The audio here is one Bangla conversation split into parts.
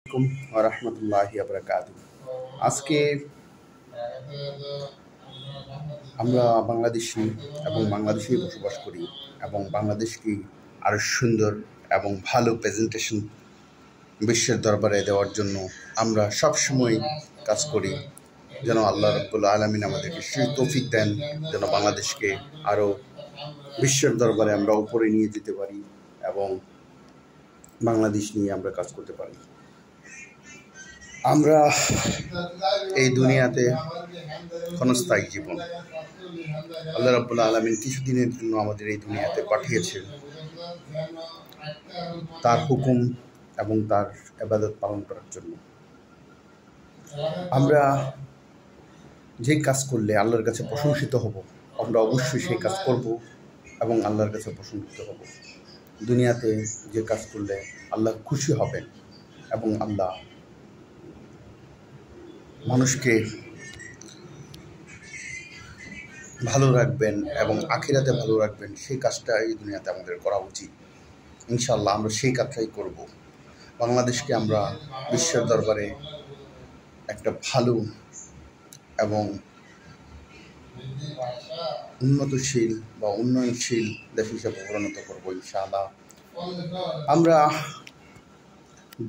আলাইকুম ওয়া রাহমাতুল্লাহি ওয়া বারাকাতুহু। আজকে আমরা বাংলাদেশি এবং বাংলাদেশেই বসবাস করি এবং বাংলাদেশকে আরও সুন্দর এবং ভালো প্রেজেন্টেশন বিশ্বের দরবারে দেওয়ার জন্য আমরা সবসময় কাজ করি। যেন আল্লাহ রাব্বুল আলামিন আমাদেরকে সেই তৌফিক দেন, যেন বাংলাদেশকে আরও বিশ্বের দরবারে আমরা উপরে নিয়ে যেতে পারি এবং বাংলাদেশ নিয়ে আমরা কাজ করতে পারি। আমরা এই দুনিয়াতে ক্ষণস্থায়ী জীবন, আল্লাহ রাব্বুল আলামিন কিছুদিনের জন্য আমাদের এই দুনিয়াতে পাঠিয়েছেন তার হুকুম এবং তার ইবাদত পালন করার জন্য। আমরা যে কাজ করলে আল্লাহর কাছে প্রশংসিত হব, আমরা অবশ্যই সেই কাজ করব এবং আল্লাহর কাছে প্রশংসিত হব। দুনিয়াতে যে কাজ করলে আল্লাহ খুশি হবেন এবং আল্লাহ মানুষকে ভালো রাখবেন এবং আখিরাতে ভালো রাখবেন, সেই কাজটা এই দুনিয়াতে আমাদের করা উচিত। ইনশাআল্লাহ আমরা সেই কাজটাই করব। বাংলাদেশকে আমরা বিশ্বের দরবারে একটা ভালো এবং উন্নতশীল বা উন্নয়নশীল দেশ হিসেবে পরিণত করব ইনশাআল্লাহ। আমরা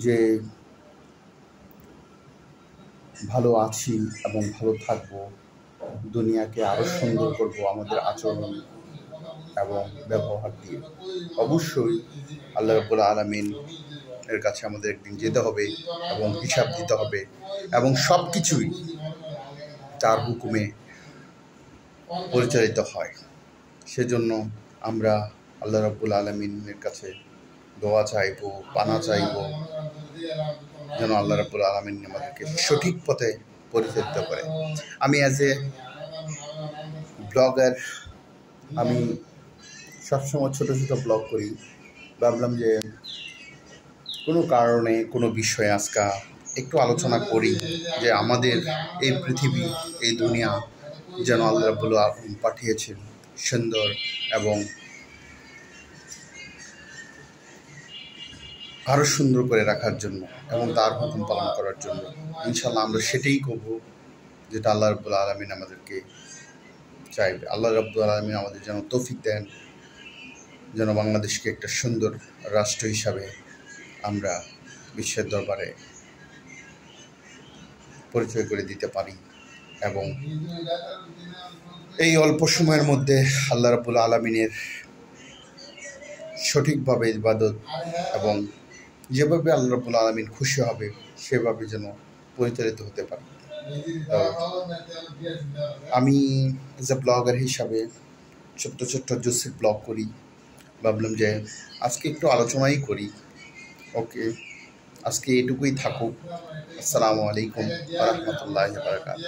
যে ভালো আছি এবং ভালো থাকব, দুনিয়াকে আরও সুন্দর করব আমাদের আচরণ এবং ব্যবহার দিয়ে। অবশ্যই আল্লাহ রাব্বুল আলামিন এর কাছে আমাদের একদিন যেতে হবে এবং হিসাব দিতে হবে এবং সব কিছুই তার হুকুমে পরিচালিত হয়। সেজন্য আমরা আল্লাহ রাব্বুল আলামিনের কাছে দোয়া চাইব, পানা চাইব, যেন আল্লাহ রাব্বুল আলামিন আমাদেরকে সঠিক পথে পরিচালিত করে। আমি অ্যাজ এ ব্লগার, আমি সবসময় ছোটো ছোটো ব্লগ করি। ভাবলাম যে কোনো কারণে কোনো বিষয়ে আজকে একটু আলোচনা করি যে আমাদের এই পৃথিবী, এই দুনিয়া যেন আল্লাহ রাব্বুল আলামিন পাঠিয়েছেন সুন্দর এবং আরও সুন্দর করে রাখার জন্য এবং তার হুকুম পালন করার জন্য। ইনশাআল্লাহ আমরা সেটাই করব যেটা আল্লাহ রাব্বুল আলামিন আমাদেরকে চাইবে। আল্লাহ রাব্বুল আলামিন আমাদের যেন তৌফিক দেন, যেন বাংলাদেশকে একটা সুন্দর রাষ্ট্র হিসাবে আমরা বিশ্বের দরবারে পরিচয় করে দিতে পারি এবং এই অল্প সময়ের মধ্যে আল্লাহ রাব্বুল আলামিনের সঠিকভাবে ইবাদত এবং যেভাবে আল্লাহ রাব্বুল আলামিন খুশি হবে সেভাবে যেন পরিচালিত হতে পারে। আমি এজ এ ব্লগার হিসাবে ছোট্ট ছোট্ট জোসেফ ব্লগ করি। ভাবলাম যে আজকে একটু আলোচনাই করি। ওকে, আজকে এটুকুই থাকুক। আসসালামু আলাইকুম ওয়া রাহমাতুল্লাহি ওয়া বারাকাতুহু।